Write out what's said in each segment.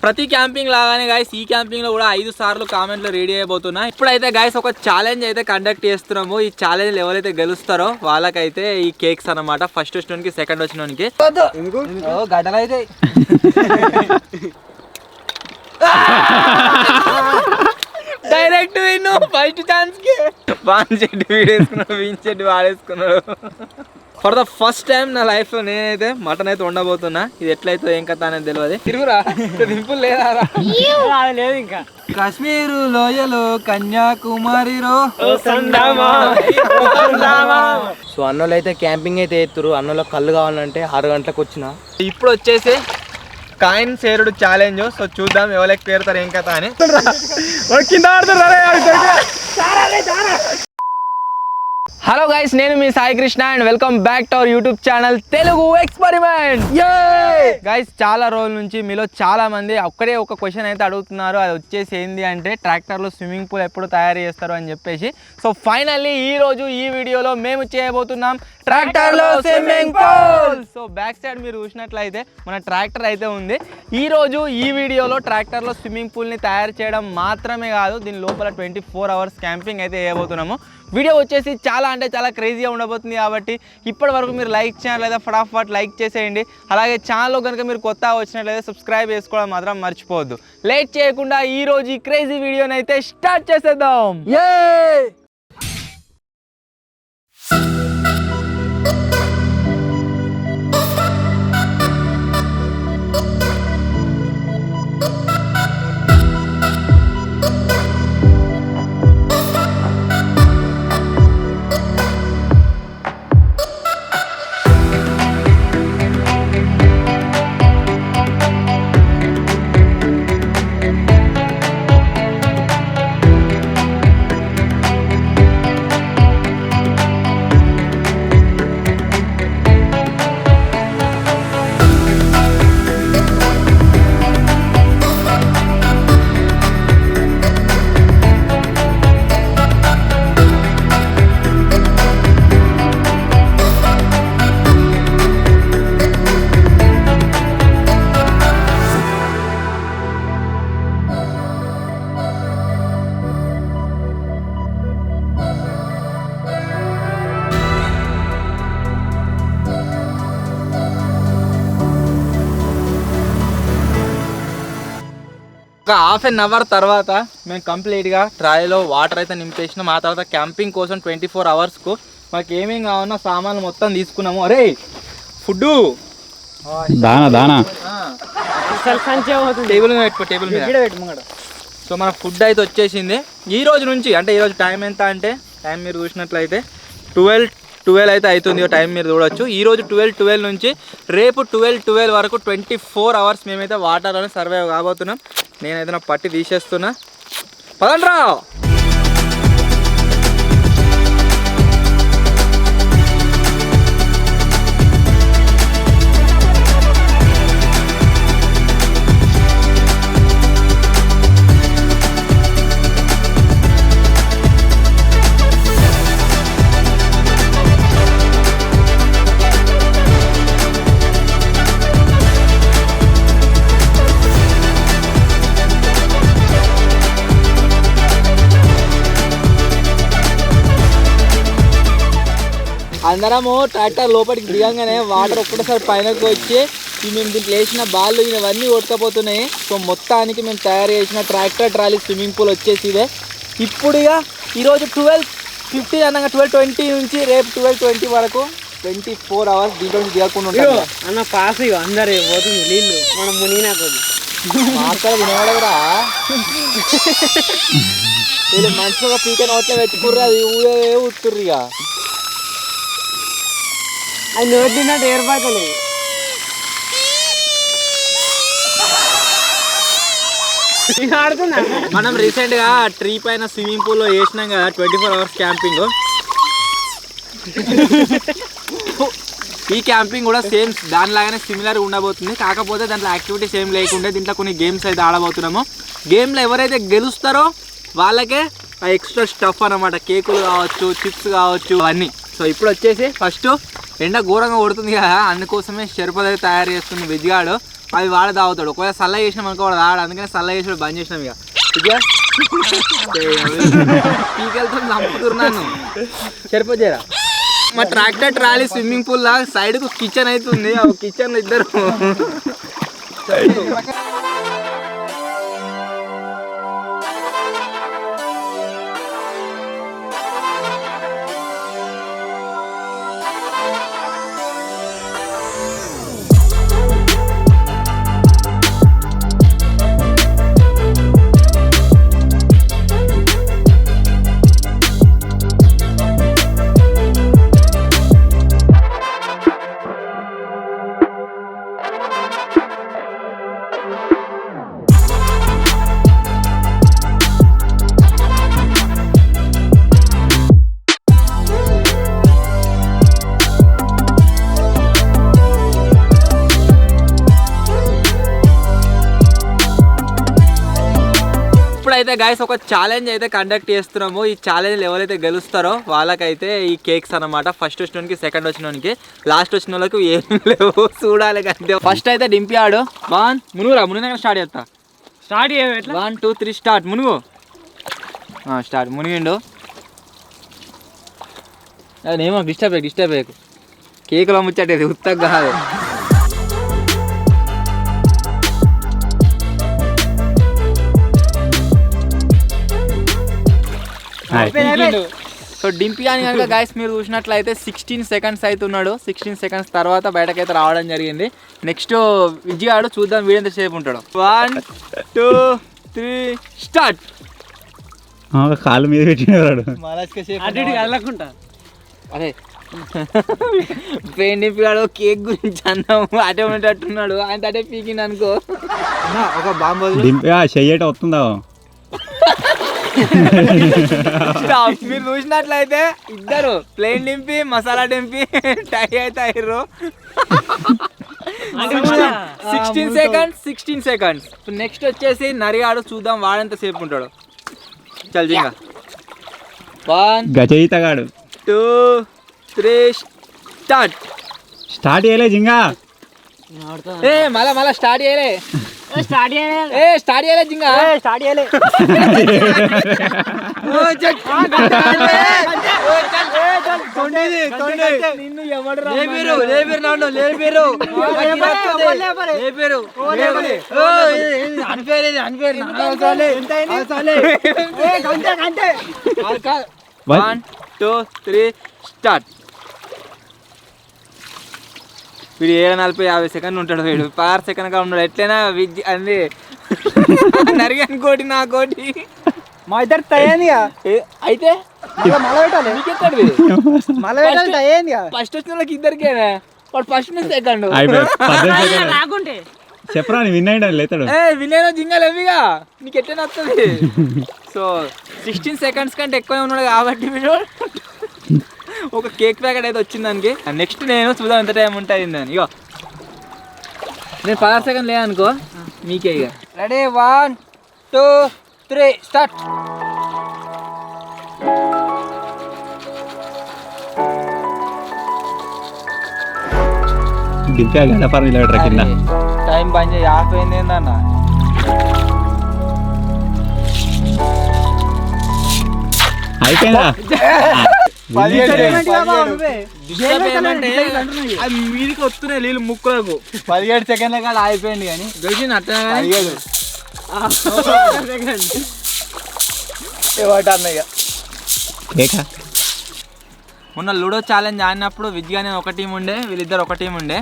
ప్రతి క్యాంపింగ్ లాగానే గైస్ ఈ క్యాంపింగ్ లో కూడా 5 సార్లు కామెంట్లు రెడీ అయిపోతున్నా. ఇప్పుడైతే గైస్ ఒక ఛాలెంజ్ అయితే కండక్ట్ చేస్తున్నాము. ఈ ఛాలెంజ్ ఎవరైతే గెలుస్తారో వాళ్ళకైతే ఈ కేక్స్ అన్నమాట. ఫస్ట్ వచ్చినోనికి సెకండ్ వచ్చినోనికి గడ్డలు అయితే డైరెక్ట్ విన్ను ఫస్ట్ ఛాన్స్ కి బాన్ చెట్టు వీడేసుకున్నాడు, వీన్ చెట్టు వాడేసుకున్నాడు. ఫర్ ద ఫస్ట్ టైం నా లైఫ్ లో నేనైతే మటన్ అయితే ఉండబోతున్నా. ఇది ఎట్లయితే ఏం కథ అనేది తెలియదు. తిరుగురా దింపులు లేదా లేదు ఇంకా. కాశ్మీరు లోయలో కన్యాకుమారిలో సో అన్నోళ్ళు అయితే క్యాంపింగ్ అయితే ఎత్తురు. అన్నోళ్ళ కళ్ళు కావాలంటే 6 గంటలకు వచ్చిన. ఇప్పుడు వచ్చేసి కాయిన్ సేరుడు ఛాలెంజ్. సో చూద్దాం ఎవరికి పేరుతారు ఏం కథ అని. హలో గైస్, నేను మీ Sai Krishna and welcome back to our YouTube channel Telugu experiment. Guys చాలా రోజుల నుంచి మీలో చాలా మంది ఒక్కడే ఒక క్వశ్చన్ అయితే అడుగుతున్నారు. అది వచ్చేసి ఏంది అంటే ట్రాక్టర్లో స్విమ్మింగ్ పూల్ ఎప్పుడు తయారు చేస్తారు అని చెప్పేసి. సో ఫైనల్లీ ఈ రోజు ఈ వీడియోలో మేము చేయబోతున్నాం ట్రాక్టర్లో swimming pool. So back side మీరు చూసినట్లయితే మన ట్రాక్టర్ అయితే ఉంది. ఈ రోజు ఈ వీడియోలో ట్రాక్టర్లో స్విమ్మింగ్ పూల్ని తయారు చేయడం మాత్రమే కాదు, దీని లోపల 24 hours క్యాంపింగ్ అయితే చేయబోతున్నాము. వీడియో వచ్చేసి చాలా అంటే చాలా క్రేజీగా ఉండబోతుంది. కాబట్టి ఇప్పటి వరకు మీరు లైక్ చేయలేదా ఫటాఫట్ లైక్ చేసేయండి. అలాగే ఛానల్లో కనుక మీరు కొత్తగా వచ్చినట్లయితే సబ్స్క్రైబ్ చేసుకోవడం మాత్రం మర్చిపోవద్దు. లేట్ చేయకుండా ఈ రోజు ఈ క్రేజీ వీడియోని అయితే స్టార్ట్ చేసేద్దాం. ఒక హాఫ్ అన్ అవర్ తర్వాత మేము కంప్లీట్గా ట్రాలీలో వాటర్ అయితే నింపేసినాం. ఆ తర్వాత క్యాంపింగ్ కోసం 24 hours మాకు ఏమేమి కావాలన్నా సామాన్లు మొత్తం తీసుకున్నాము. అరే ఫుడ్ దానా టేబుల్ మీద. సో మన ఫుడ్ అయితే వచ్చేసింది. ఈ రోజు నుంచి అంటే ఈరోజు టైం ఎంత అంటే టైం మీరు చూసినట్లయితే 12 అయితే అవుతుంది. టైం మీరు చూడొచ్చు. ఈరోజు 12 నుంచి రేపు 12 వరకు 24 hours మేమైతే వాటర్లోనే సర్వైవ్ కాబోతున్నాం. నేనైతే నా పట్టి తీసేస్తున్నా. పదండ్రా. అందరము ట్రాక్టర్ లోపలికి దిగంగానే వాటర్ ఒక్కటేసారి పైనకు వచ్చి మేము దీంట్లో వేసిన బాళ్ళు ఇవన్నీ కొట్టుకపోతున్నాయి. సో మొత్తానికి మేము తయారు చేసిన ట్రాక్టర్ ట్రాలీ స్విమ్మింగ్ పూల్ వచ్చేసి ఇదే. ఇప్పుడు ఇక ఈరోజు 12:15 అనగా 12:20 నుంచి రేపు 12:20 వరకు 24 hours దీంట్లో నుంచి దిగకుండా ఉంటాం అన్న. పాస్ అందరు పోతుంది నీళ్ళు, మనం మునిగినా మాట్లాడ వినవాడరా వీళ్ళు మంచిగా పీక నోట్లో పెట్టుకుర్రు, అది ఊరే ఊతుర్రు. ఇక అది నోటినట్టు ఏర్పడలేదు. మనం రీసెంట్ గా ట్రీ పైన స్విమ్మింగ్ పూల్ లో వేసినాం కదా 24 hours క్యాంపింగ్. ఈ క్యాంపింగ్ కూడా సేమ్ దానిలాగానే సిమిలర్ ఉండబోతుంది. కాకపోతే దాంట్లో యాక్టివిటీస్ ఏం లేకుండా దీంట్లో కొన్ని గేమ్స్ అయితే ఆడబోతున్నాము. గేమ్లో ఎవరైతే గెలుస్తారో వాళ్ళకే ఆ ఎక్స్ట్రా స్టఫ్ అన్నమాట. కేకులు కావచ్చు, చిప్స్ కావచ్చు, అవన్నీ. సో ఇప్పుడు వచ్చేసి ఫస్ట్ ఎండ ఘోరంగా కొడుతుంది కదా, అందుకోసమే షర్బత్ అయితే తయారు చేస్తుంది విజ్గాడు. అది వాడ తాగుతాడు. ఒకవేళ సల్ల చేసినాం అనుకో వాడు తాగాడు, అందుకని సల్ల చేసి బంద్ చేసినాం. ఇక పీకెళ్తా చంపుతున్నాను. సరిపోయారా? మా ట్రాక్టర్ ట్రాలీ స్విమ్మింగ్ పూల్ లా సైడ్ కు కిచెన్ అవుతుంది. ఆ కిచెన్ ఇద్దరు అయితే గైస్ ఒక ఛాలెంజ్ అయితే కండక్ట్ చేస్తున్నాము. ఈ ఛాలెంజ్ ఎవరైతే గెలుస్తారో వాళ్ళకైతే ఈ కేక్స్ అన్నమాట. ఫస్ట్ వచ్చినోనికి, సెకండ్ వచ్చినోనికి, లాస్ట్ వచ్చిన వాళ్ళకి ఏం లేవు. చూడాలి కంటే. ఫస్ట్ అయితే డింపి ఆడు. 1 మునుగురా, మునిగిన స్టార్ట్ చేస్తా. Start 1 2 3 start. మునుగు. స్టార్ట్. మునిగిండు. అదేమో డిస్టర్బ్ అయ్యకు. కేకులో ముచ్చటేది ఉత్తగా కాదు. సో డింపి అని కనుక గైస్ మీరు చూసినట్లయితే 16 సెకండ్స్ అయితే ఉన్నాడు. 16 సెకండ్స్ తర్వాత బయటకైతే రావడం జరిగింది. నెక్స్ట్ విజయాడు చూద్దాం వీడు ఎంతసేపు ఉంటాడు. 1 2 3 స్టార్ట్. కాలు మీద పెట్టినాడు. అదే పెయిన్ డింపిగాడు కేక్ గురించి అన్నాము. అటే ఉండేటట్టున్నాడు. ఆయన అటే పీకింది అనుకో. ఒక బాంబు చెయ్యట వస్తుందా? మీరు చూసినట్లయితే ఇద్దరు ప్లేన్ డింపి, మసాలా డింపి టై అయితే అయ్యారు. 16 సెకండ్స్. నెక్స్ట్ వచ్చేసి నరిగాడు. చూద్దాం వాడెంత సేపు ఉంటాడు. చల్ జింగా. 1 గజయితగాడు 2 3 స్టార్ట్. స్టార్ట్ చేయలే జింగా. మళ్ళా స్టార్ట్ చేయలే. స్టార్ట్ చేయలే జింగా. స్టార్ట్ చేయలే. నిన్ను ఎవడు One, 2, 3 స్టార్ట్. వీడు 40-50 సెకండ్లు ఉంటాడు. వీడు 6 సెకండ్గా ఉన్నాడు. ఎట్లయినా విద్య అంది నరిగాను కోటి నా కోటి మా ఇద్దరు తయ్యింది అయితే ఫస్ట్ వచ్చిన వాళ్ళకి ఇద్దరికేనా? వాడు ఫస్ట్ సెకండ్ రాకుంటే చెప్పరా విన్ లేతాడు. వినేనా జింగాలు ఎవిగా నీకు ఎట్లా వస్తుంది. సో 16 సెకండ్స్ కంటే ఎక్కువ ఉన్నాడు కాబట్టి వీడు ఒక కేక్ ప్యాకెట్ అయితే వచ్చింది దానికి. నెక్స్ట్ నేను చూద్దాం ఎంత టైం ఉంటుంది అని. ఇగో నేను 16 సెకండ్ లేదనుకో మీకే. ఇక రెడీ 1 2 3 స్టార్ట్. దింపా గడపర నిలబెట్టరా కింద. టైం పని చేయి. ఆఫ్ అయింది ఏందన్న. అయిపోయిందా? మీదికి వస్తున్నాయి నీళ్ళు ముక్కులకు. 17 సెకండ్ల కాదు అయిపోయింది. కానీ గెలిచింది అట్లా మొన్న లూడో ఛాలెంజ్ ఆడినప్పుడు విజ్గా నేను ఒక టీం ఉండే, వీళ్ళిద్దరు ఒక టీం ఉండే.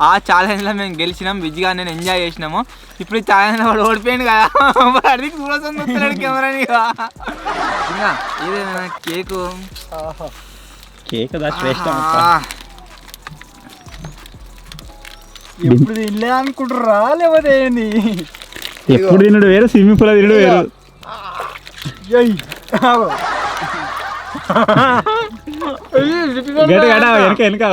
ఆ ఛాలెంజ్లో మేము గెలిచినాం. విజ్గా నేను ఎంజాయ్ చేసినాము. ఇప్పుడు ఈ ఛాలెంజ్ వాడు ఓడిపోయింది కదా. అడిగి చూడొస్తుంది వస్తున్నాడు కెమెరాని. ఇంకా ఏదైనా కేకు ఎప్పుడు తినలే అనుకుంటురా లేకపోతే ఏంది? ఎప్పుడు తినడు వేరు, స్విమ్మింగ్ పూల్ తినడు వేరు. వెనక వెనక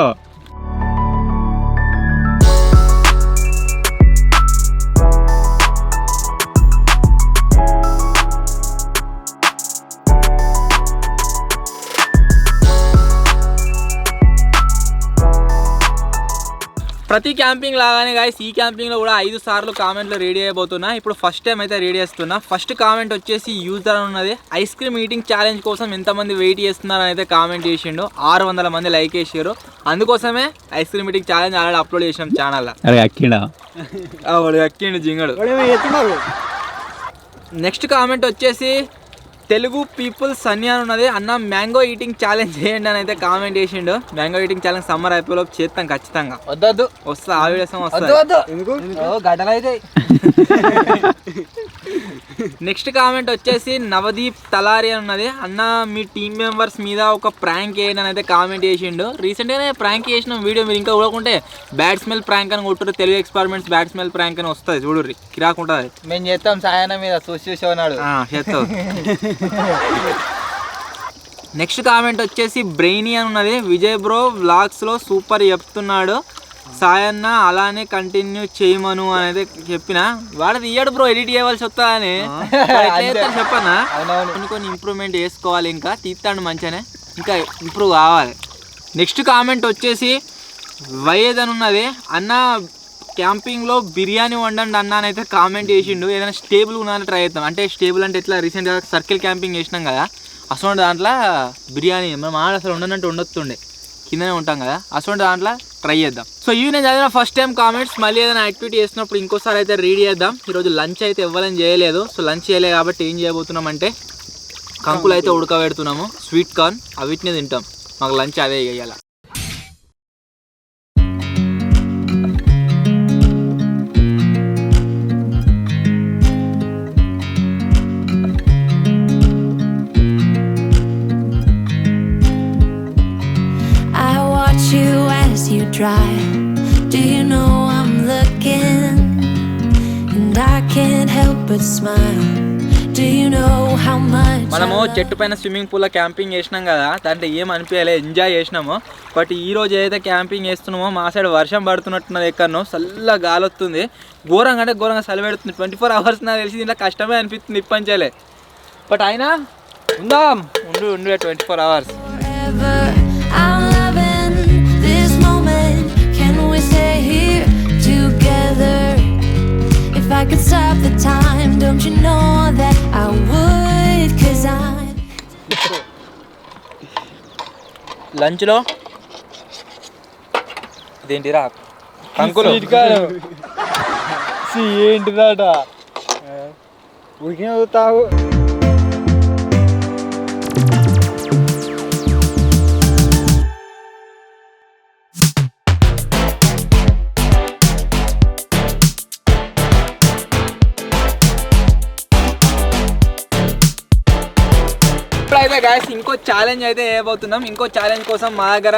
ప్రతి క్యాంపింగ్ లాగానే గాయస్ ఈ క్యాంపింగ్లో కూడా 5 సార్లు కామెంట్లో రెడీ అయిపోతున్నా. ఇప్పుడు ఫస్ట్ టైం అయితే రెడీ చేస్తున్నా. ఫస్ట్ కామెంట్ వచ్చేసి యూజర్ అని ఉన్నది. ఐస్ క్రీమ్ ఈటింగ్ ఛాలెంజ్ కోసం ఎంతమంది వెయిట్ చేస్తున్నారని అయితే కామెంట్ చేసిండు. 600 మంది లైక్ చేసారు. అందుకోసమే ice cream eating challenge already upload చేసినాం ఛానల్లో. వాడు ఎక్కిండు జింగడు. నెక్స్ట్ కామెంట్ వచ్చేసి తెలుగు పీపుల్ సన్నీ అని ఉన్నది. అన్న మ్యాంగో ఈటింగ్ ఛాలెంజ్ చేయండి అని అయితే కామెంట్ చేసిండు. మ్యాంగో ఈటింగ్ ఛాలెంజ్ సమ్మర్ అయిపోయేలోపు చేస్తాం ఖచ్చితంగా. వద్దు వస్తా ఆ వీడియోస్ వస్తా. గడ్డలు అయితే. నెక్స్ట్ కామెంట్ వచ్చేసి నవదీప్ తలారి అని ఉన్నది. అన్న మీ టీమ్ మెంబర్స్ మీద ఒక ప్రాంక్ చేయండి అని అయితే కామెంట్ చేసిండు. రీసెంట్గానే ప్రాంక్ చేసిన వీడియో మీరు ఇంకా చూడకుంటే బ్యాడ్ స్మెల్ ప్రాంక్ అని కొట్టుర్రు. Telugu experiments bad smell prank అని వస్తుంది చూడుర్రి, కిరాకుంటుంది. మేము చేస్తాం సాయన మీద చూసి ఉన్నాడు చేస్తావు. నెక్స్ట్ కామెంట్ వచ్చేసి బ్రెయినీ అని ఉన్నది. విజయ్ బ్రో వ్లాగ్స్లో సూపర్ చెప్తున్నాడు, సాయన్న అలానే కంటిన్యూ చేయమను అనేది చెప్పిన. వాడు తీయడు బ్రో, ఎడిట్ చేయవలసి వస్తా అని చెప్పన్నా. కొన్ని ఇంప్రూవ్మెంట్ చేసుకోవాలి, ఇంకా తీస్తాడు మంచిగానే, ఇంకా ఇంప్రూవ్ కావాలి. నెక్స్ట్ కామెంట్ వచ్చేసి వైద్ అని ఉన్నది. అన్న క్యాంపింగ్లో బిర్యానీ వండండి అన్న అని అయితే కామెంట్ చేసిండు. ఏదైనా స్టేబుల్ ఉన్నాయని ట్రై చేద్దాం. అంటే స్టేబుల్ అంటే ఎట్లా రీసెంట్గా సర్కిల్ క్యాంపింగ్ చేసినాం కదా, అసలు దాంట్లో బిర్యానీ మనం అసలు ఉండనంటే ఉండొస్తుండే, కిందనే ఉంటాం కదా, అసలు దాంట్లో ట్రై చేద్దాం. సో ఇవి నేను చదివిన ఫస్ట్ టైం కామెంట్స్. మళ్ళీ ఏదైనా యాక్టివిటీ చేసినప్పుడు ఇంకోసారి అయితే రెడీ చేద్దాం. ఈరోజు లంచ్ అయితే ఇవ్వాలని చేయలేదు. సో లంచ్ చేయలేదు కాబట్టి ఏం చేయబోతున్నాం అంటే కంకులు అయితే ఉడకబెడుతున్నాము, స్వీట్ కార్న్, అవిటినే తింటాం. మాకు లంచ్ అదే ఇవ్వాలి. Drive. Do you know I'm looking and I can't help but smile. Do you know how much మనము చెట్టు పైన స్విమ్మింగ్ పూల్లో క్యాంపింగ్ చేసినాం కదా, దాంట్లో ఏం అనిపించలే, ఎంజాయ్ చేసినాము. బట్ ఈ రోజు ఏదైతే క్యాంపింగ్ చేస్తున్నామో మా సైడ్ వర్షం పడుతున్నట్టున్నది. ఎక్కడనో చల్ల గాలి వస్తుంది, ఘోరంగా అంటే ఘోరంగా చలి పెడుతుంది. 24 hours నాకు తెలిసి దీంట్లో కష్టమే అనిపిస్తుంది ఇప్పంచలే. బట్ అయినా ఉందాం, ఉండు 24 hours. If I could stop the time, don't you know that I would, 'cause I'm లంచ్లో ఇదేంటిరా కంకులు ఏంటిదాట ఉడికిన తాగు. అయితే గాయస్ ఇంకో ఛాలెంజ్ అయితే వేయబోతున్నాం. ఇంకో ఛాలెంజ్ కోసం మా దగ్గర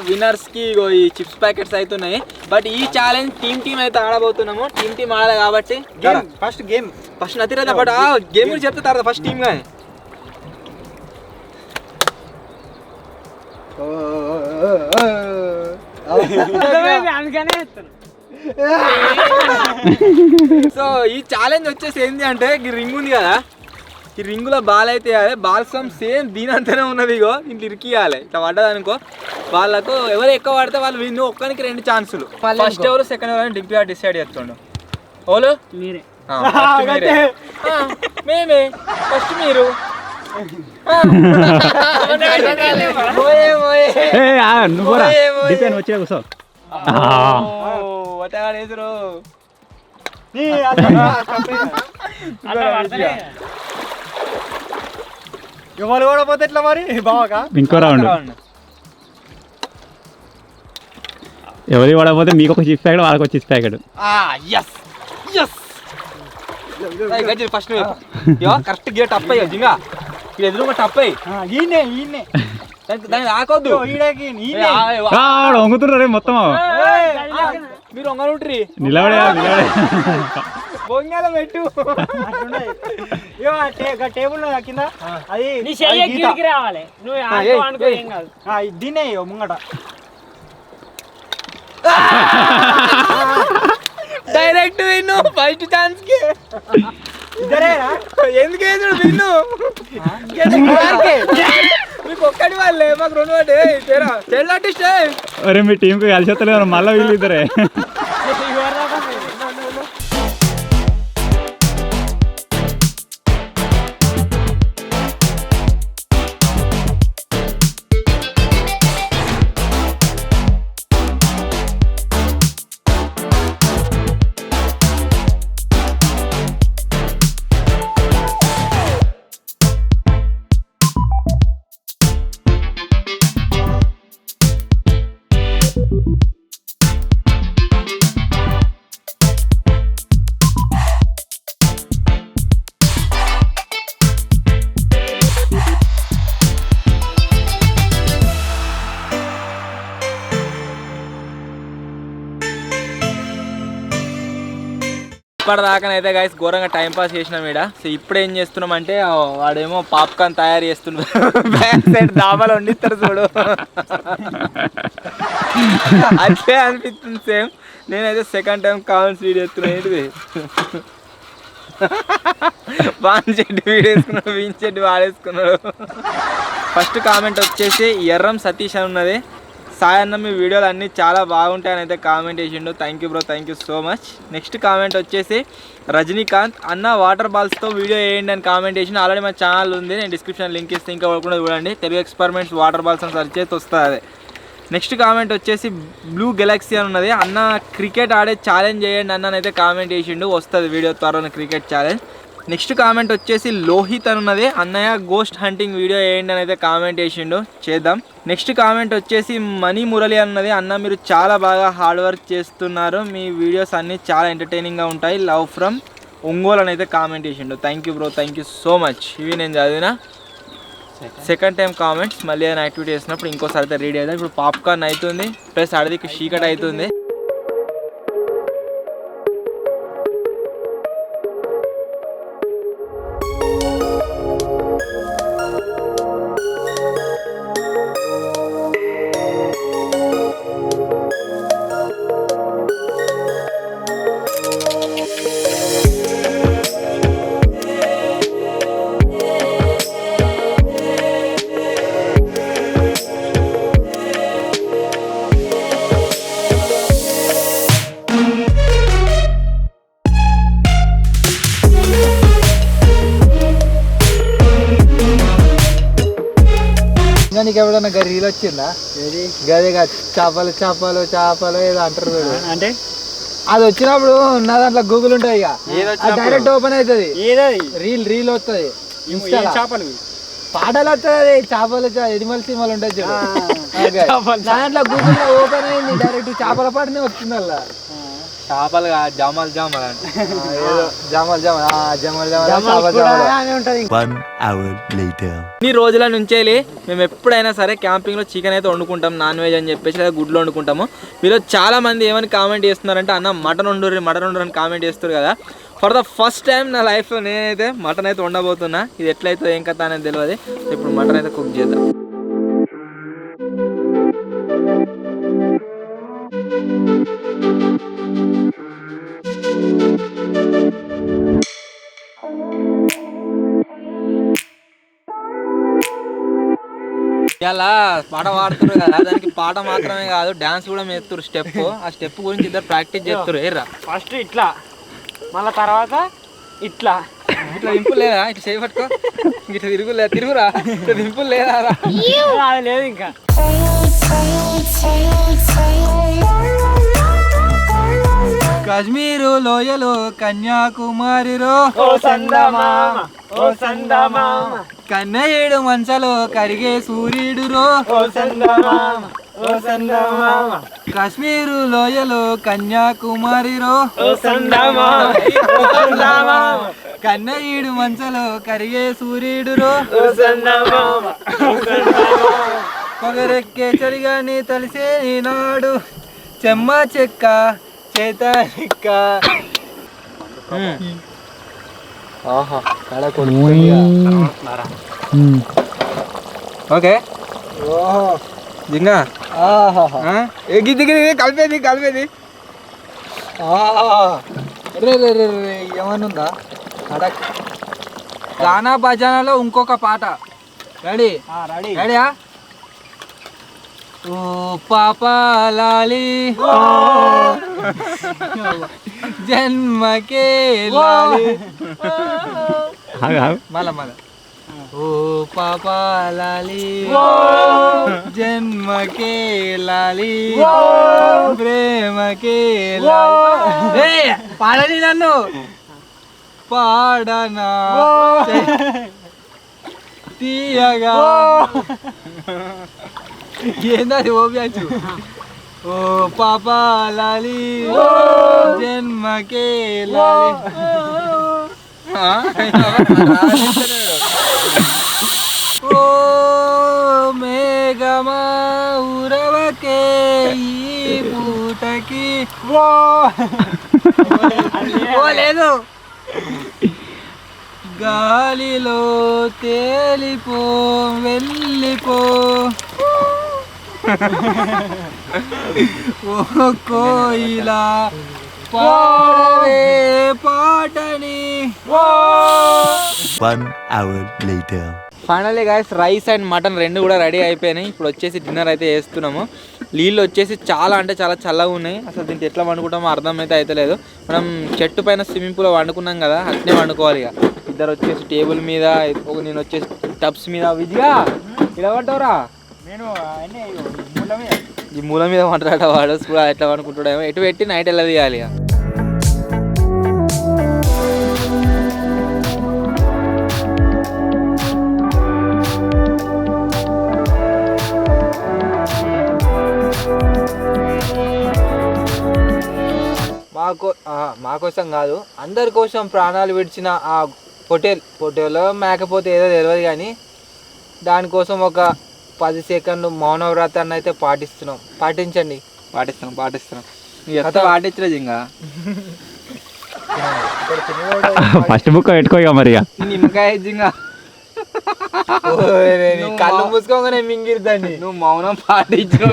విన్నర్స్కి ఈ చిప్స్ ప్యాకెట్స్ అవుతున్నాయి. బట్ ఈ ఛాలెంజ్ టీమ్ అయితే ఆడబోతున్నాము. టీమ్ ఆడాలి కాబట్టి ఫస్ట్ నతిరేదా. బట్ ఆ గేమ్ గురించి చెప్తే తర్వాత ఫస్ట్ టీమ్ కానీ సో ఈ ఛాలెంజ్ వచ్చేసి ఏంటి అంటే ఈ రింగ్ ఉంది కదా, ఈ రింగులో బాల్ అయితే బాల్ సేమ్ దీని అంతనే ఉన్నది. ఇగో ఇంట్లో ఇరికియాలి, ఇట్లా పడ్డదనుకో వాళ్ళకు ఎవరు ఎక్కువ పడితే వాళ్ళు విన్ను. ఒక్కరికి 2 ఛాన్సులు. ఫస్ట్ ఎవరు సెకండ్ ఎవరు డింపి డిసైడ్ చేస్తుండు. ఓలు మీరే మేమే ఫస్ట్ మీరు వచ్చాడు. ఎవరు కూడా పోతే ఎట్లా మరి బాగా ఇంకో రౌండ్. ఎవరి వాడకపోతే మీకు ఒక చిప్స్ ప్యాకెట్, వాళ్ళకి ఒక చిప్స్ ప్యాకెట్. ఫస్ట్ కరెక్ట్ గిర టప్ అయ్యా జింగా, ఇది ఎదురుగా టప్ అయ్యి దాన్ని ఆకొద్దు. వంగుతున్నారు మొత్తం, మీరు వంగలుంట్రీ నిలబడే బొంగల పెట్టు. టేబుల్ కింద అది రావాలి, దీనే ముంగట డైరెక్ట్ విన్ను ఫస్ట్ ఛాన్స్ కి. ఎందుకు విన్ను మీకు ఒక్కటి వాళ్ళే మాకు 2 పడ్డే చైల్డ్ ఆర్టిస్ట్. అరే మీ టీంకి కలిసి వస్తలేదు మళ్ళీ వీళ్ళు ఇద్దరే. ఇప్పటిదాకానైతే గైస్ ఘోరంగా టైం పాస్ చేసినాం ఈడ. సో ఇప్పుడు ఏం చేస్తున్నాం అంటే వాడేమో పాప్కార్న్ తయారు చేస్తున్నాడు. బ్యాక్ సైడ్ దాబాలు వండిస్తారు చూడు, అట్లే అనిపిస్తుంది సేమ్. నేనైతే సెకండ్ టైం కామెంట్స్ వీడియో ఎత్తున్నా. ఏంటిది బాన్ చెడ్డి వీడియో వేసుకున్నాడు, వీన్ చెడ్డి వాడేసుకున్నాడు. ఫస్ట్ కామెంట్ వచ్చేసి ఎర్రం సతీష్ అని ఉన్నది. సాయి అన్న మీ వీడియోలు అన్నీ చాలా బాగుంటాయని అయితే కామెంట్ చేసిండు. Thank you bro, thank you so much. Next comment వచ్చేసి రజనీకాంత్ అన్న వాటర్ బాల్స్తో వీడియో వేయండి అని కామెంట్ చేసిండు. ఆల్రెడీ మా ఛానల్ ఉంది, నేను డిస్క్రిప్షన్ లింక్ ఇస్తే ఇంకా కూడా చూడండి. తెలుగు ఎక్స్పెరిమెంట్స్ వాటర్ బాల్స్ అని సర్చ్ చేస్తే వస్తుంది అదే. నెక్స్ట్ కామెంట్ వచ్చేసి బ్లూ గెలాక్సీ అని ఉన్నది. అన్న క్రికెట్ ఆడే ఛాలెంజ్ చేయండి అన్న అయితే కామెంట్ చేసిండు. వస్తుంది వీడియో త్వరలో క్రికెట్ ఛాలెంజ్. నెక్స్ట్ కామెంట్ వచ్చేసి లోహిత్ అని ఉన్నది. అన్నయ్య గోస్ట్ హంటింగ్ వీడియో వేయండి అని అయితే కామెంట్ చేసిండు, చేద్దాం. నెక్స్ట్ కామెంట్ వచ్చేసి మనీ మురళి అన్నది. అన్న మీరు చాలా బాగా హార్డ్ వర్క్ చేస్తున్నారు, మీ వీడియోస్ అన్నీ చాలా ఎంటర్టైనింగ్గా ఉంటాయి, లవ్ ఫ్రమ్ ఒంగోలు అని అయితే కామెంట్ చేసిండు. Thank you bro, thank you so much. ఇవి నేను చదివిన సెకండ్ టైం కామెంట్స్. మళ్ళీ ఏదైనా యాక్టివిటీ చేసినప్పుడు ఇంకోసారి అయితే రీడ్ అవుతుంది. ఇప్పుడు పాప్కార్న్ అవుతుంది, ప్లస్ అడిదికి చీకటి అవుతుంది. నీకు ఎవడన్నా రీల్ వచ్చిందా? గదే చేపలు చేపలు చేపలు ఏదో అంటారు చూడు. అంటే అది వచ్చినప్పుడు నా దాంట్లో గూగుల్ ఉంటాయి, ఇక డైరెక్ట్ ఓపెన్ అవుతుంది, రీల్ వస్తుంది, చేపలు పాటలు వస్తుంది, చేపలు ఎనిమల్ సినిమాలు ఉంటాయి చూడు. దాంట్లో గూగుల్ ఓపెన్ అయింది, డైరెక్ట్ చేపల పాటనే వస్తుంది. అలా చేపలు జామల్ జామల్ అంటే జమల్ జమల్ ఈ రోజుల నుంచే మేము ఎప్పుడైనా సరే క్యాంపింగ్లో చికెన్ అయితే వండుకుంటాం, నాన్ వెజ్ అని చెప్పేసి లేదా గుడ్లు వండుకుంటాము. మీరు చాలా మంది ఏమని కామెంట్ చేస్తున్నారంటే అన్న మటన్ వండుర్రి అని కామెంట్ చేస్తారు కదా. ఫర్ ద ఫస్ట్ టైం నా లైఫ్లో నేనైతే మటన్ అయితే వండబోతున్నా. ఇది ఎట్లయితే ఏం కథ అనేది తెలియదు. ఇప్పుడు మటన్ అయితే కుక్ చేద్దాం. ఇలా పాట పాడుతున్నారు కదా, దానికి పాట మాత్రమే కాదు డాన్స్ కూడా చేస్తారు. స్టెప్ ఆ స్టెప్ గురించి ఇద్దరు ప్రాక్టీస్ చేస్తారు. ఏర్రా ఫస్ట్ ఇట్లా, మళ్ళీ తర్వాత ఇట్లా ఇట్లా దింపులు లేదా, ఇట్లా చేయి పట్టుకో, ఇట్లా తిరుగురా, ఇట్లా దింపులు లేదా, అది లేదు ఇంకా. కాశ్మీరు లోయలో కన్యాకుమారిలో కన్నయ్యేడు మంచలో కరిగే సూర్యుడురో కాశ్మీరు లోయలో కన్యాకుమారిలో కన్నయ్యేడు మంచలో కరిగే సూర్యుడురో పొగరెక్కే చలిగాని తలిసే ఈనాడు చెమ్మ చెక్క చేతనిక్క. ఆహా ఓకే జింగా గిద్ది కలిపేది ఏమనుందా? గానా భజనలో ఇంకొక పాట రెడీ రెడీ రెడీయా ఓ పాపా లాలి జన్మకే లాలి మళ్ళా ఓ పాపా లాలి జన్మకే లాలి ప్రేమకే లాలి పాడని నన్ను పాడనా తీయగా ఏందది ఓబ్యాచు ఓ పాపా లాలి జన్మకే లాలి ఓ మేఘమా ఉరవకే ఈ పూటకి ఓ లేదు గాలిలో తేలిపో వెళ్ళిపో ఓ కోయిలా పాడవే పాటని. 1 hour later. Finally guys rice and mutton రెండు కూడా రెడీ అయిపోయినాయి. ఇప్పుడు వచ్చేసి డిన్నర్ అయితే చేస్తున్నాము. నీళ్ళు వచ్చేసి చాలా అంటే చాలా చల్లగా ఉన్నాయి. అసలు దీనికి ఎట్లా వండుకుంటామో అర్థం అయితే అవుతలేదు. మనం చెట్టు పైన స్విమ్మింగ్ పూల్ వండుకున్నాం కదా, అట్నే వండుకోవాలి. ఇక ఇద్దరు వచ్చేసి టేబుల్ మీద, నేను వచ్చేసి టబ్స్ మీద. విజయా ఇలా పట్టవరా, నేను ఈ మూల మీద వంటాడ వాడు కూడా ఎట్లా వండుకుంటాడేమో. ఎటు పెట్టి నైట్ ఎలా తీయాలి. ఇక మా కోసం కాదు, అందరి కోసం ప్రాణాలు విడిచిన ఆ పొటేలో మేకపోతే ఏదో తెలియదు, కానీ దానికోసం ఒక 10 సెకండ్లు మౌనవ్రతాన్ని అయితే పాటించండి. పాటిస్తున్నాం పాటించలేదు ఇంకా. ఫస్ట్ బుక్ పెట్టుకో ఇక మరి. నిమ్మకాయ జింగా కళ్ళు మూసుకోగానే మింగిరుదండి. నువ్వు మౌనం పాటించు,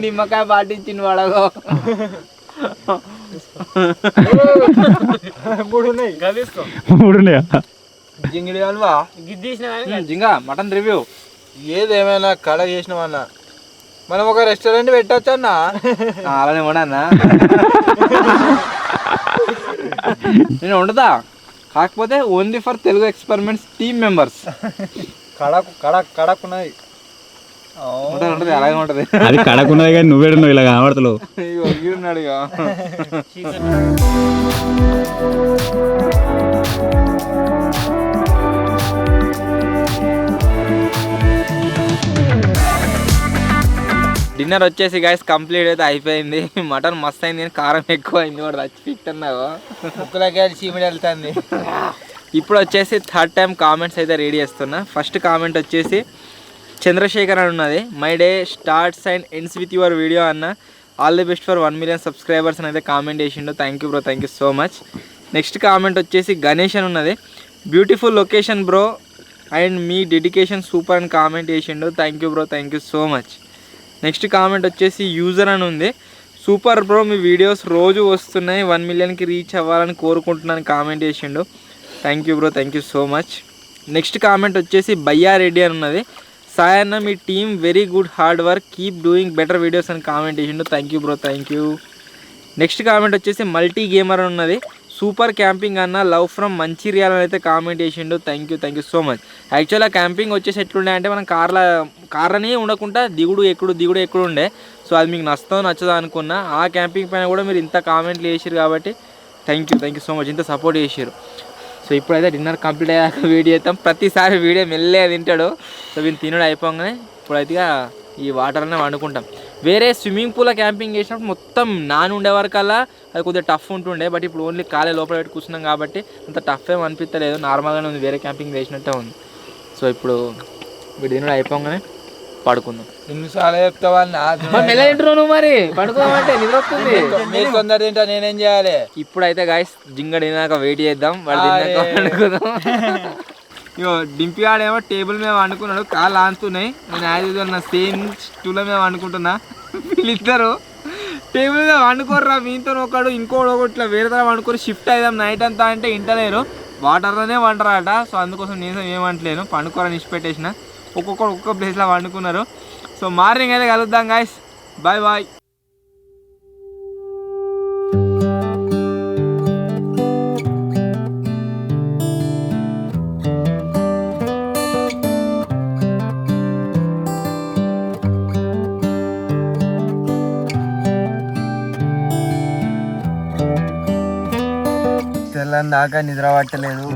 నిమ్మకాయ పాటించింది వాడగో. మూడు ఉన్నాయా జింగిడి అల్వా జింగా మటన్ రివ్యూ. ఏదేమైనా కళ చేసినామన్నా మనం ఒక రెస్టారెంట్ పెట్టచ్చు అన్నా. అలానే ఉండన్నా, నేను వండుతా, కాకపోతే only for Telugu experiments team members. కడకున్నది ఉంటుంది అలాగే ఉంటుంది. అది కడకున్నది కానీ నువ్వేడున్నావు ఇలా కనబడతలేవు. ఉన్నాడు ఇక. డిన్నర్ వచ్చేసి గైస్ కంప్లీట్ అయితే అయిపోయింది. మటన్ మస్తు అయింది కానీ కారం ఎక్కువ అయింది. వాడు రచ్చి ఫిట్ అన్నావు, ముక్కలకి చీమిడి వెళ్తుంది. ఇప్పుడు వచ్చేసి థర్డ్ టైం కామెంట్స్ అయితే రెడీ చేస్తున్నా. ఫస్ట్ కామెంట్ వచ్చేసి చంద్రశేఖర్ అని ఉన్నది. My day starts and ends with your video అన్న. All the best for 1 million subscribers అని అయితే కామెంట్ చేసిండు. Thank you bro, thank you so much. Next comment వచ్చేసి గణేష్ అని ఉన్నది. బ్యూటిఫుల్ లొకేషన్ బ్రో అండ్ మీ డెడికేషన్ సూపర్ అని కామెంట్ చేసిండు. Thank you bro, thank you so much. Next comment వచ్చేసి యూజర్ అని ఉంది. సూపర్ బ్రో, మీ వీడియోస్ రోజు వస్తున్నాయి, 1 millionకి రీచ్ అవ్వాలని కోరుకుంటున్నాను కామెంట్ చేసిండు. Thank you bro, thank you so much. Next comment వచ్చేసి బయ్యారెడ్డి అని ఉన్నది. సాయి అన్న మీ team very good, hard work, keep doing better videos అని కామెంట్ చేసిండు. Thank you bro, thank you. Next comment వచ్చేసి మల్టీ గేమర్ అని ఉన్నది. సూపర్ క్యాంపింగ్ అన్న, లవ్ ఫ్రమ్ మంచిర్యాల అని అయితే కామెంట్ చేసిండు. Thank you so much. యాక్చువల్గా క్యాంపింగ్ వచ్చేసి ఎట్లుండే అంటే మనం కార్లనే ఉండకుండా దిగుడు ఎక్కుడు ఉండే. సో అది మీకు నచ్చదో అనుకున్నా. ఆ క్యాంపింగ్ పైన కూడా మీరు ఇంత కామెంట్లు చేసారు కాబట్టి థ్యాంక్ యూ సో మచ్, ఇంత సపోర్ట్ చేసారు. సో ఇప్పుడైతే డిన్నర్ కంప్లీట్ అయ్యాక వీడియో చేద్దాం. ప్రతిసారి వీడియో మెల్లగా తింటాడు. సో వీళ్ళు తినడు అయిపోగానే ఇప్పుడైతే ఈ వాటర్నే వండుకుంటాం. వేరే స్విమ్మింగ్ పూల్ క్యాంపింగ్ చేసినప్పుడు మొత్తం ఉండే వరకల్లా అది కొద్దిగా టఫ్ ఉంటుండే. బట్ ఇప్పుడు ఓన్లీ కాలే లోపల పెట్టి కూర్చున్నాం కాబట్టి అంత టఫ్ ఏం అనిపించలేదు, నార్మల్గానే ఉంది, వేరే క్యాంపింగ్ చేసినట్టే ఉంది. సో ఇప్పుడు వీడు తినడు అయిపోగానే పడుకుందాం. ఎన్నిసార్లు చెప్తావా? మెల్ల తింటున్నావు నువ్వు, మరి పడుకోమంటే నిద్ర వస్తుంది. మీరు తొందర తింటా, నేనేం చేయాలి? ఇప్పుడైతే గాయస్ జింగ తిన్నాక వెయిట్ చేద్దాం, వాడు తిన్నాక వండుకుందాం. ఇగో డింపి ఆడేమో టేబుల్ మీద వండుకున్నాడు, కాళ్ళు ఆనుతున్నాయి. నేను యాజ్ నా సేమ్ స్టూల్ మీద వండుకుంటున్నా. వీళ్ళిద్దరు టేబుల్ మీద వండుకోర్రా, మీతో ఒకడు ఇంకోటి ఇట్లా వేరే తర వండుకొని షిఫ్ట్ అయిదాం నైట్ అంతా అంటే ఇంటలేరు. వాటర్లోనే వండరాట. సో అందుకోసం నేను ఏమంటలేను, పండుకోరని ఇచ్చిపెట్టేసిన. ఒక్కొక్క ప్లేస్లో వండుకున్నారు. సో మార్నింగ్ అయితే కలుద్దాం గాయస్. Bye bye. తెల్లని దాకా నిద్ర పట్టలేదు.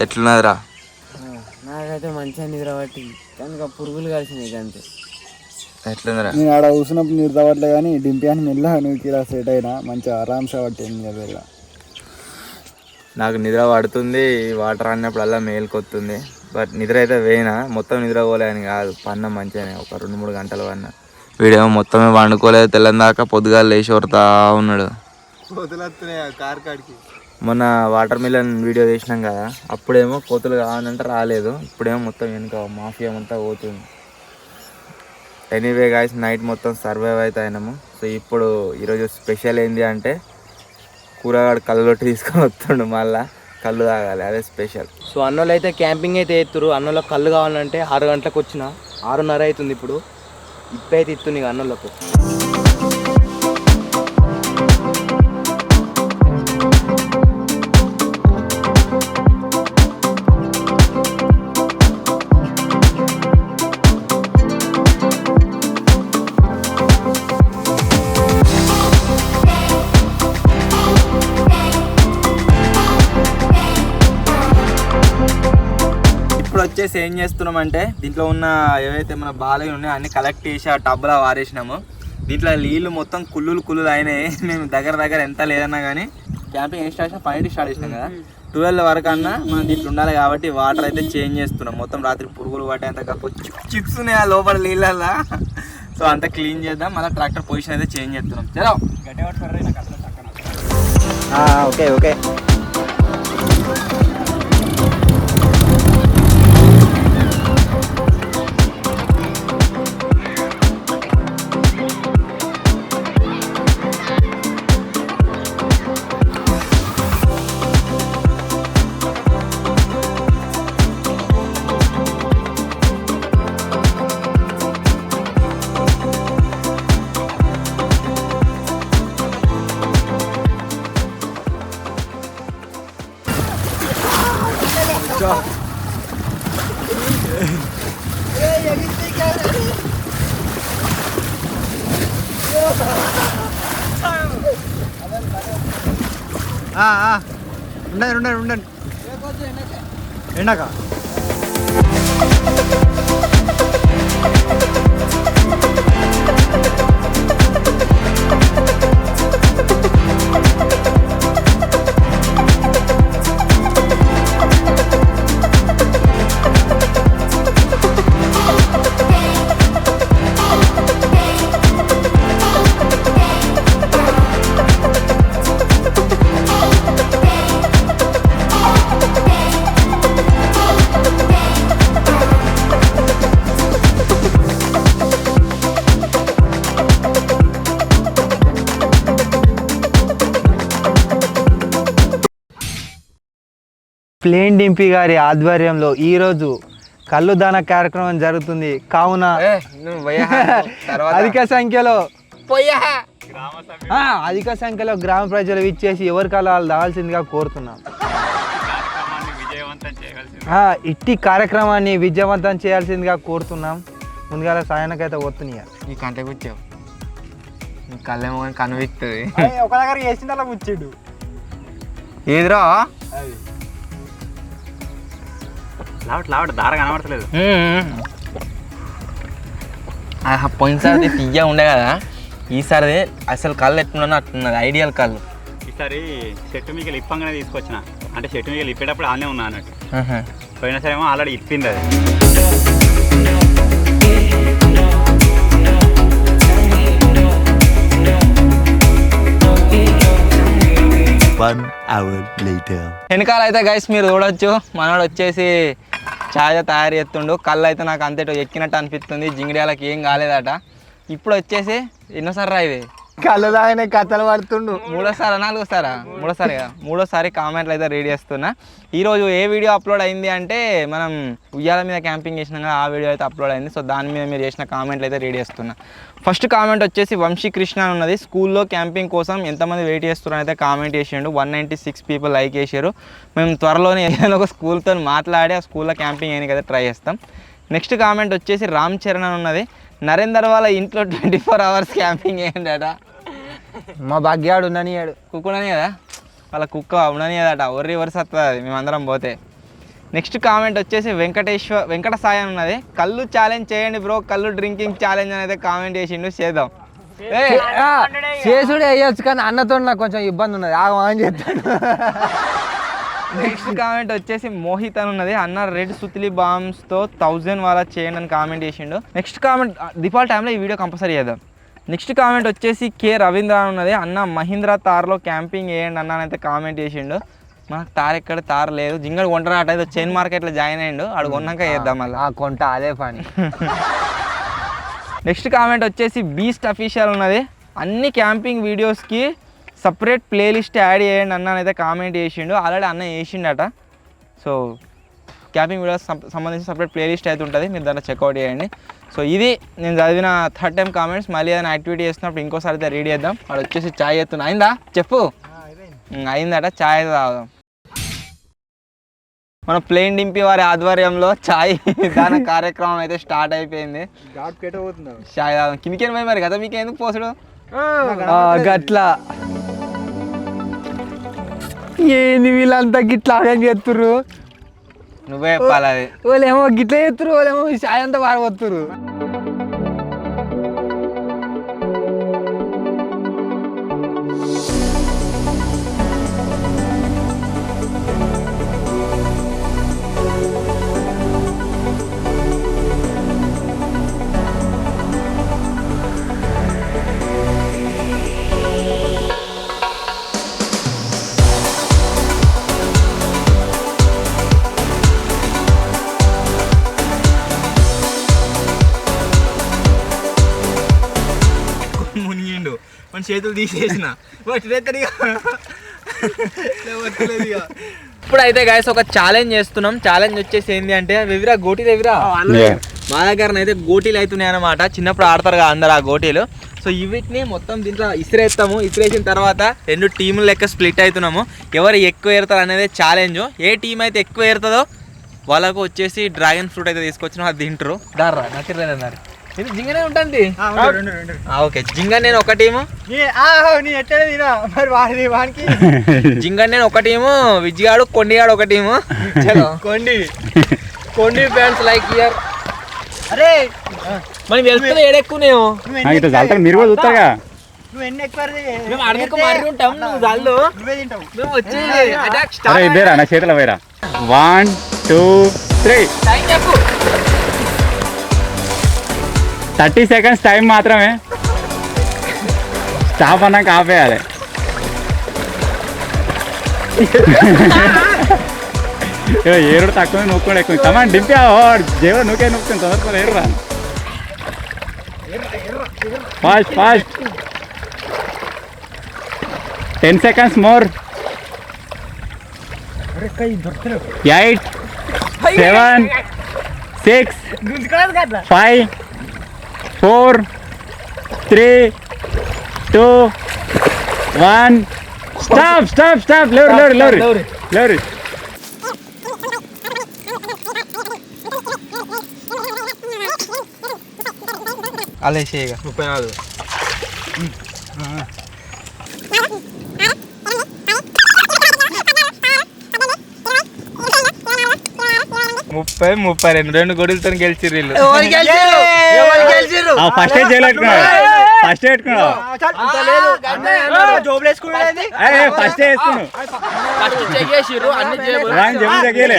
ఎట్లున్నదిరా? నాకైతే మంచిగా నిద్ర పట్టి కానీ పురుగులు కలిసినాయి అంతే. ఎట్లుందిరా? నేను ఆడ కూర్చున్నప్పుడు నిద్ర పట్టలే కానీ డింపియాన్ని మెల్ల నువ్వు ఇలా సెట్ అయినా మంచిగా ఆరాంసా పట్టింది కదా. నాకు నిద్ర పడుతుంది, వాటర్ అన్నప్పుడల్లా మేలుకొస్తుంది. బట్ నిద్ర అయితే వేయినా, మొత్తం నిద్ర పోలే అని కాదు, పన్న మంచిగానే ఒక 2-3 గంటలు పన్నా. వీడేమో మొత్తమే వండుకోలేదు, తెల్లందాకా పొద్దుగాలు లేచి కొడతా ఉన్నాడు. కార్ కాడికి మొన్న వాటర్ మిలన్ వీడియో చేసినాం కదా, అప్పుడేమో కోతులు కావాలంటే రాలేదు, ఇప్పుడేమో మొత్తం వెనుక మాఫియా అంతా పోతుంది. ఎనీవే గాయస్, నైట్ మొత్తం సర్వైవ్ అయితే అయినాము. సో ఇప్పుడు ఈరోజు స్పెషల్ ఏంటి అంటే కూరగాడు కళ్ళొట్టి తీసుకొని వస్తుండు, మళ్ళీ కళ్ళు తాగాలి, అదే స్పెషల్. సో అన్నోళ్ళు అయితే క్యాంపింగ్ అయితే ఎత్తురు. అన్నోళ్ళ కళ్ళు కావాలంటే 6 గంటలకు వచ్చిన 6:30 అవుతుంది ఇప్పుడు. ఇప్పుడైతే ఇస్తుంది ఇక అన్నోళ్ళకు. వచ్చేసి ఏం చేస్తున్నామంటే దీంట్లో ఉన్న ఏవైతే మన బాలలు ఉన్నాయో అన్ని కలెక్ట్ చేసి ఆ టబ్లో వారేసినాము. దీంట్లో నీళ్ళు మొత్తం కుళ్ళులు అయినాయి. మేము దగ్గర ఎంత లేదన్నా కానీ క్యాంపింగ్ ఏం స్టార్ట్ చేసినా 5 స్టార్ట్ చేసినాం కదా, 12 వరకు అన్నా మనం దీంట్లో ఉండాలి కాబట్టి వాటర్ అయితే చేంజ్ చేస్తున్నాం. మొత్తం రాత్రి పురుగులు పట్టేంత చిప్స్ ఉన్నాయి ఆ లోపల నీళ్ళల్లో. సో అంతా క్లీన్ చేద్దాం, మళ్ళీ ట్రాక్టర్ పొజిషన్ అయితే చేంజ్ చేస్తున్నాం. చలో ఓకే. ఉండండి ఎండాక ప్లేన్ డింపి గారి ఆధ్వర్యంలో ఈరోజు కళ్ళు దాన కార్యక్రమం జరుగుతుంది. కావున అధిక సంఖ్యలో గ్రామ ప్రజలు ఇచ్చేసి ఎవరి కళ్ళు వాళ్ళు దాల్సిందిగా కోరుతున్నాం. ఇట్టి కార్యక్రమాన్ని విజయవంతం చేయాల్సిందిగా కోరుతున్నాం. ముందుగా సాయనకైతే వస్తున్నాయి. నీ కంటే కూర్చోవు, నీ కళ్ళేమో కనిపిస్తుంది. ఒక దగ్గర వేసింది అలా కూర్చాడు. ఏదిరా లావట్ దార కనబడతలేదు. పోయినసారి తీయ ఉండే కదా, ఈసారి అసలు కళ్ళు ఎట్లున్నా అట్లున్నది, ఐడియల్ కళ్ళు. ఈసారి చెట్టు మీకు ఇప్పంగానే తీసుకొచ్చిన, అంటే చెట్టు మీకు ఇప్పేటప్పుడు ఆనే ఉన్నా అన్నట్టు. పోయినసారి ఏమో ఆల్రెడీ ఇప్పింది అది. 1 hour later. వెనకాల అయితే గైస్ మీరు చూడొచ్చు మనోడు వచ్చేసి ఛాయ్ తయారు చేస్తుండు. కళ్ళు అయితే నాకు అంతేటో ఎక్కినట్టు అనిపిస్తుంది. జింగిడియాలకి ఏం కాలేదట. ఇప్పుడు వచ్చేసి ఎన్నోసారి ఇది కళ్ళు తాగిన కథలు పడుతుండు. మూడోసారి కామెంట్లు అయితే రెడీ చేస్తున్నా. ఈరోజు ఏ వీడియో అప్లోడ్ అయింది అంటే మనం ఉయ్యాల మీద క్యాంపింగ్ చేసినాం కదా, ఆ వీడియో అయితే అప్లోడ్ అయింది. సో దాని మీద మీరు చేసిన కామెంట్లు అయితే రెడీ చేస్తున్నా. ఫస్ట్ కామెంట్ వచ్చేసి వంశీకృష్ణ అని ఉన్నది. స్కూల్లో క్యాంపింగ్ కోసం ఎంతమంది వెయిట్ చేస్తున్నారని అయితే కామెంట్ చేసిండు. 196 పీపుల్ లైక్ చేశారు. మేము త్వరలోనే ఏదైనా ఒక స్కూల్తో మాట్లాడి ఆ స్కూల్లో క్యాంపింగ్ అయిన కదా ట్రై చేస్తాం. నెక్స్ట్ కామెంట్ వచ్చేసి రామ్ చరణ్ అని ఉన్నది. నరేందర్ వాళ్ళ ఇంట్లో 24 hours క్యాంపింగ్ చేయండి. మా భాగ్యాడు ఉండనియాడు కుక్క ఉండని కదా, వాళ్ళ కుక్క ఉండని కదట. ఒర్రి వరుస వస్తుంది మేమందరం పోతే. నెక్స్ట్ కామెంట్ వచ్చేసి వెంకట సాయి అని ఉన్నది. కళ్ళు ఛాలెంజ్ చేయండి బ్రో, కళ్ళు డ్రింకింగ్ ఛాలెంజ్ అనేది కామెంట్ చేసిండు. చేద్దాం. చేసుడే అయ్యొచ్చు కానీ అన్నతో నాకు కొంచెం ఇబ్బంది ఉన్నది. ఆగమని చెప్తాను. నెక్స్ట్ కామెంట్ వచ్చేసి మోహిత్ అని ఉన్నది. అన్న రెడ్ సుత్లీ బాంబ్స్తో 1000 వాళ్ళ చేయండి అని కామెంట్ చేసిండు. నెక్స్ట్ కామెంట్ దీపావళి టైంలో ఈ వీడియో కంపల్సరీ చేద్దాం. నెక్స్ట్ కామెంట్ వచ్చేసి కే రవీంద్ర అని ఉన్నది. అన్న మహీంద్రా తార్లో క్యాంపింగ్ వేయండి అన్న అయితే కామెంట్ చేసిండు. మనకు తార్ ఎక్కడ తార్ లేదు. జింగడు కొంటారట, అయితే చైన్ మార్కెట్లో జాయిన్ అయ్యిండు. అడు కొన్నాక వేద్దాం మళ్ళీ. కొంట అదే పని. నెక్స్ట్ కామెంట్ వచ్చేసి బీస్ట్ అఫీషియల్ ఉన్నది. అన్ని క్యాంపింగ్ వీడియోస్కి సపరేట్ ప్లేలిస్ట్ యాడ్ చేయండి అన్న అయితే కామెంట్ చేసిండు. ఆల్రెడీ అన్న వేసిండట. సో క్యాంపింగ్ వీడియోస్ సంబంధించి సపరేట్ ప్లేలిస్ట్ అయితే ఉంటుంది, మీరు దాంట్లో చెక్అవుట్ చేయండి. సో ఇది నేను చదివిన 3rd time కామెంట్స్. మళ్ళీ ఏదైనా యాక్టివిటీ చేస్తున్నప్పుడు ఇంకోసారి అయితే రెడీ చేద్దాం. వాడు వచ్చేసి ఛాయ్ చేస్తున్నా. అయిందా చెప్పు. అయిందట. ఛాయ్ అయితే తాగుదాం. మన ప్లేన్ డింపి వారి ఆధ్వర్యంలో ఛాయ్ దాని కార్యక్రమం అయితే స్టార్ట్ అయిపోయింది. ఛాయ్ తాగుదాం. కిందికి పోయి మరి కదా మీకు ఎందుకు పోసుడు గట్లా ఏంది వీళ్ళంతా గిట్లా చేస్తుర్రు. నువ్వే చెప్పాలి అది. వాళ్ళేమో గిట్లా చేస్తురు, వాళ్ళేమో చాయ్ అంతా పారబోతురు. మునిగిండు. మన చేతులు తీసేసిన ఇప్పుడైతే గాయస్ ఒక ఛాలెంజ్ చేస్తున్నాం. ఛాలెంజ్ వచ్చేసి ఏంటి అంటే వివిరా గోటీ దేవిరా మా దగ్గర అయితే గోటీలు అవుతున్నాయి అన్నమాట. చిన్నప్పుడు ఆడతారు కదా అందరు ఆ గోటీలు. సో వీటిని మొత్తం దీంట్లో ఇసిరేస్తాము. ఇసిరేసిన తర్వాత 2 టీములు లెక్క స్ప్లిట్ అవుతున్నాము. ఎవరు ఎక్కువ ఏరుతారు అనేది ఛాలెంజ్. ఏ టీం అయితే ఎక్కువ ఏరుతుందో వాళ్ళకు వచ్చేసి డ్రాగన్ ఫ్రూట్ అయితే తీసుకొచ్చినాం, అది తింటారు. దారా నచ్చలేదన్నారు. ఇది జింగనే ఉంటుంది. ఓకే జింగ నేను ఒక టీము, జింగ నేను ఒక టీము, విజ్జిగాడు కొండిగాడు ఒక టీము. కొండి ఫ్యాన్స్ లైక్ ఇయర్. అరే మనం వెళ్తున్నా ఏడెక్కునేమో మీరు కూడా చూస్తారుగా. మేము అడగకు మారి ఉంటాం. నువ్వు చాలు మేము వచ్చి ఇద్దరా నా చేతిలో పోయిరా. 1 2 3 టైం చెప్పు. 30 seconds టైం మాత్రమే. స్టాప్ అన్నాక ఆపేయాలి. ఏరుడు తక్కువ నూక్కుండా ఎక్కువ. కమాండ్ డింపా జేవ నూకే నూకుతుంది. తొందరగా ఏరురా. Fast fast. 10 seconds more. 8 7 6 5 4 3 2 1 stop stop stop. లేరు అలా చేయగా 34 32 గొడులతో గెలిచిర్రు వీళ్ళు. ఫస్ట్ చేయలేట్టుకున్నాడు. ఫస్ట్ పెట్టుకున్నావు ఫస్ట్ వేసుకున్నావు ఫస్ట్ చెక్ చేసిర్రు అన్ని జేబులు. జబ్బు తగ్గలే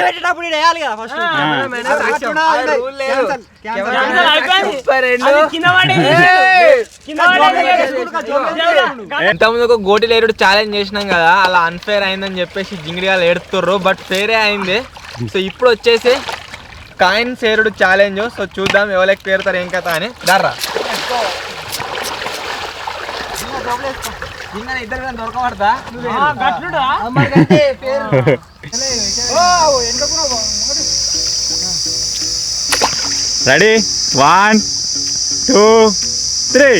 ఇంతకుముందు ఒక గోటీలు ఏరుడు ఛాలెంజ్ చేసినాం కదా, అలా అన్ఫేర్ అయిందని చెప్పేసి జింగిడిగా ఏడుతుర్రు, బట్ ఫేరే అయింది. సో ఇప్పుడు వచ్చేసి కాయిన్స్ ఏరుడు ఛాలెంజ్. సో చూద్దాం ఎవరికి పేరుతారు ఏం కథ అని. దర్రా ఇద్దరు దొరకబడతా రెడీ 1 2 3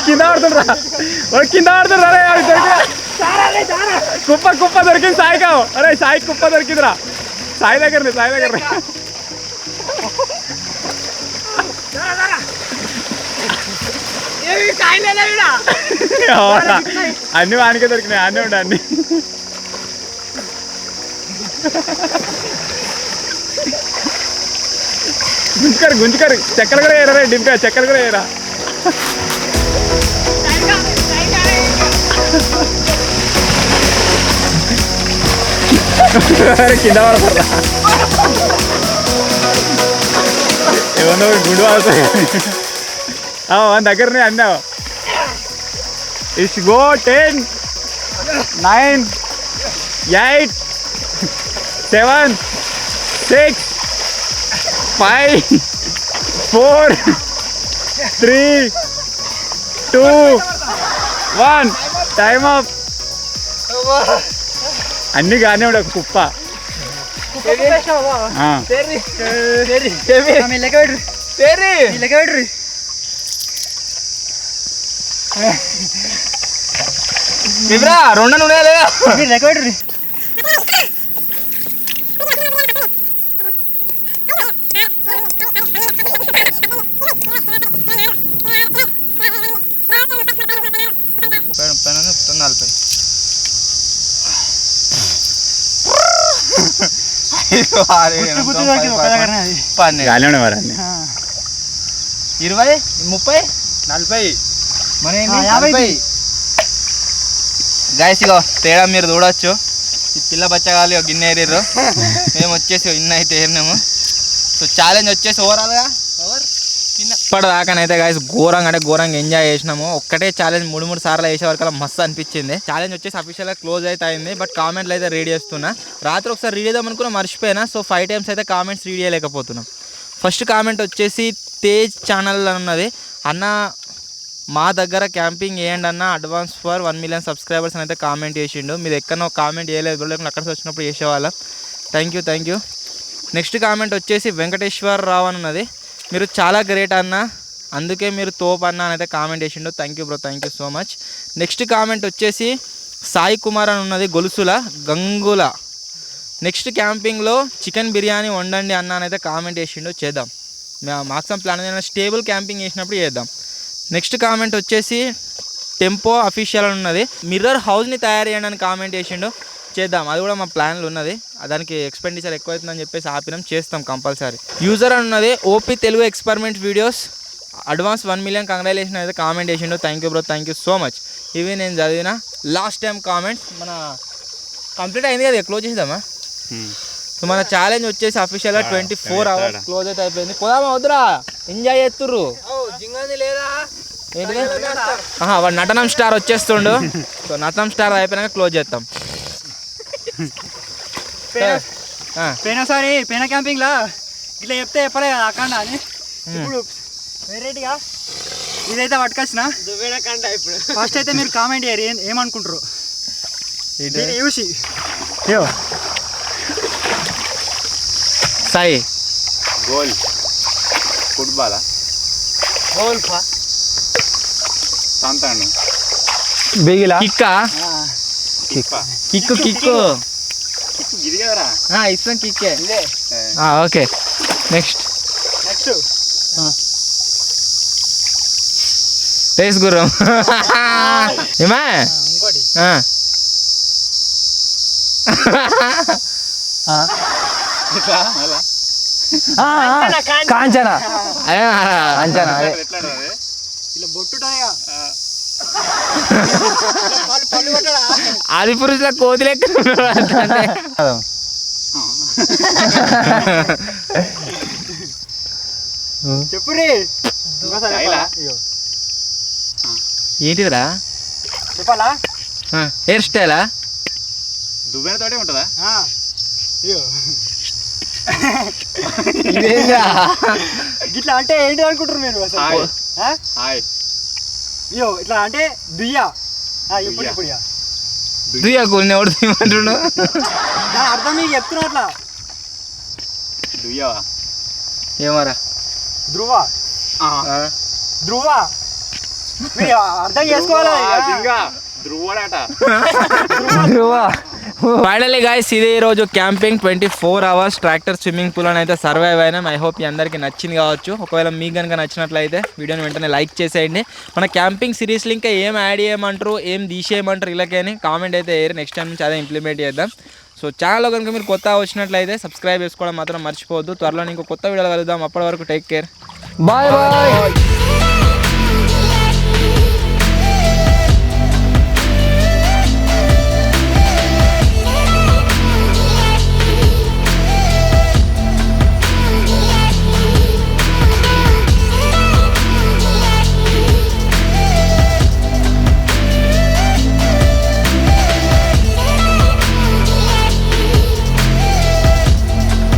కింద ఆడుతుండ్రా కింద ఆడుతుండ్రా. కుప్ప దొరికింది సాయి కావు. అరే సాయి కుప్ప దొరికిందిరా. సాయి దగ్గర అన్ని వానికే దొరికినాయి. అన్నీ ఉండే అన్ని. గుంజుకరు చక్కెర కూడా వేయరా. డింపా చక్కెర కూడా వేయరా. కింద పడతారా ఏమన్నా గుండు అవుతాయి దగ్గరనే అన్నావు. It's go 10 9 8 7 6 5 4 3 2 1 time up. అన్ని కానీ ఒక కుప్ప రెండు నూనె లేదా గాలి ఉండే మరి అన్ని 20 30 40 గాయస్ ఇగో తేడా మీరు చూడొచ్చు. ఈ పిల్ల బచ్చగాలి గిన్నె ఏరిర్రు, మేము వచ్చేసి ఇన్న అయితే ఏరినాము. సో ఛాలెంజ్ వచ్చేసి ఓవరాల్గా ఇప్పటిదాకానైతే గాయస్ ఘోరంగా ఎంజాయ్ చేసినాము. ఒక్కటే ఛాలెంజ్ 3 సార్లు వేసే వరకు మస్తు అనిపించింది. ఛాలెంజ్ వచ్చేసి అఫీషియల్గా క్లోజ్ అయితే అయింది, బట్ కామెంట్లు అయితే రీడ్ చేస్తున్నా. రాత్రి ఒకసారి రీడ్ చేద్దాం అనుకున్నా, మర్చిపోయినా. సో 5 times అయితే కామెంట్స్ రీడ్ చేయలేకపోతున్నాం. ఫస్ట్ కామెంట్ వచ్చేసి తేజ్ ఛానల్ ఉన్నది. అన్న మా దగ్గర క్యాంపింగ్ వేయండి అన్న, అడ్వాన్స్ ఫర్ 1 million subscribers అని అయితే కామెంట్ చేసిండు. మీరు ఎక్కడో కామెంట్ చేయలేదు, లేకుండా అక్కడ వచ్చినప్పుడు చేసేవాళ్ళం. Thank you. నెక్స్ట్ కామెంట్ వచ్చేసి వెంకటేశ్వరరావు అని ఉన్నది. మీరు చాలా గ్రేట్ అన్న, అందుకే మీరు తోపు అన్న అని అయితే కామెంట్ చేసిండు. Thank you bro, thank you so much. Next comment వచ్చేసి సాయి కుమార్ అని ఉన్నది, గొలుసుల గంగుల. నెక్స్ట్ క్యాంపింగ్లో చికెన్ బిర్యానీ వండండి అన్న అని అయితే కామెంట్ చేసిండు. చేద్దాం, మాక్సిమం ప్లాన్ ఏదైనా స్టేబుల్ క్యాంపింగ్ చేసినప్పుడు చేద్దాం. నెక్స్ట్ కామెంట్ వచ్చేసి టెంపో అఫీషియల్ అని ఉన్నది. మిర్రర్ హౌస్ని తయారు చేయండి అని కామెంట్ చేసిండు. చేద్దాం, అది కూడా మా ప్లాన్లు ఉన్నది. దానికి ఎక్స్పెండిచర్ ఎక్కువ అవుతుందని చెప్పేసి ఆపినాం, చేస్తాం కంపల్సరీ. యూజర్ అని ఉన్నది OP Telugu experiment videos, advance 1 million congratulation అయితే కామెంట్ చేసిండు. Thank you bro, thank you so much. ఇవి నేను చదివిన లాస్ట్ టైం కామెంట్స్. మన కంప్లీట్ అయింది కదా, క్లోజ్ చేద్దామా? సో మన ఛాలెంజ్ వచ్చేసి అఫీషియల్గా 24 hours క్లోజ్ అయితే అయిపోయింది. పోదామా వద్దురా? ఎంజాయ్ చేస్తుర్రు. ఏంటిది? వాడు నటనం స్టార్ వచ్చేస్తుండు. సో నటనం స్టార్ అయిపోయినాక క్లోజ్ చేస్తాం. పోయినసారి పోయిన క్యాంపింగ్లా ఇట్లా చెప్తే చెప్పలే కదా అక్కడ అని. ఇప్పుడు వెరైటీగా ఇదైతే పట్టుకొచ్చిన. ఫస్ట్ అయితే మీరు కామెంట్ చేయరు ఏమనుకుంటారు చూసి. సాయి గోల్ ఫుట్బాలా సంతాను బిగిలా కిక్కా కిక్కు ఇది కదరా ఇస్తాం కిక్కే. ఓకే నెక్స్ట్ రేస్ గుర్రం ఏమా ఇంకోటి కాంచన కాంచన అదే ఆది పురుషుల కోతి లెక్క చెప్పురి ఏంటిదిరా చెప్పాలా హెయిర్ స్టైలా దువ్వెన తోటే ఉంటుందా ఇట్లా అంటే ఏంటి అనుకుంటారు మీరు అసలు హాయ్ అయ్యో ఇట్లా అంటే దుయ్యా ఇప్పుడు ఇప్పుడు దుయ్యకు ఎవడు తీయమంటుండు దాని అర్థం మీకు చెప్తున్నా అట్లా దుయ్యవా ఏమరా ధ్రువ ధ్రువ మీరు అర్థం చేసుకోవాలా ధ్రువడాట ఫైనల్లీ గైస్ ఇదే ఈరోజు camping 24 hours tractor swimming pool అని అయితే సర్వైవ్ అయినాం. ఐ హోప్ అందరికీ నచ్చింది కావచ్చు. ఒకవేళ మీకు కనుక నచ్చినట్లయితే వీడియోని వెంటనే లైక్ చేసేయండి. మన క్యాంపింగ్ సిరీస్లో ఇంకా ఏం యాడ్ చేయమంటారు, ఏం తీసేయమంటారు ఇలాగని కామెంట్ అయితే వేయరు. నెక్స్ట్ టైం నుంచి అదే ఇంప్లిమెంట్ చేద్దాం. సో ఛానల్లో కనుక మీరు కొత్త వచ్చినట్లయితే సబ్స్క్రైబ్ చేసుకోవడం మాత్రం మర్చిపోవద్దు. త్వరలో ఇంకో కొత్త వీడియోలో కలుద్దాం. అప్పటి వరకు టేక్ కేర్, బాయ్ బాయ్.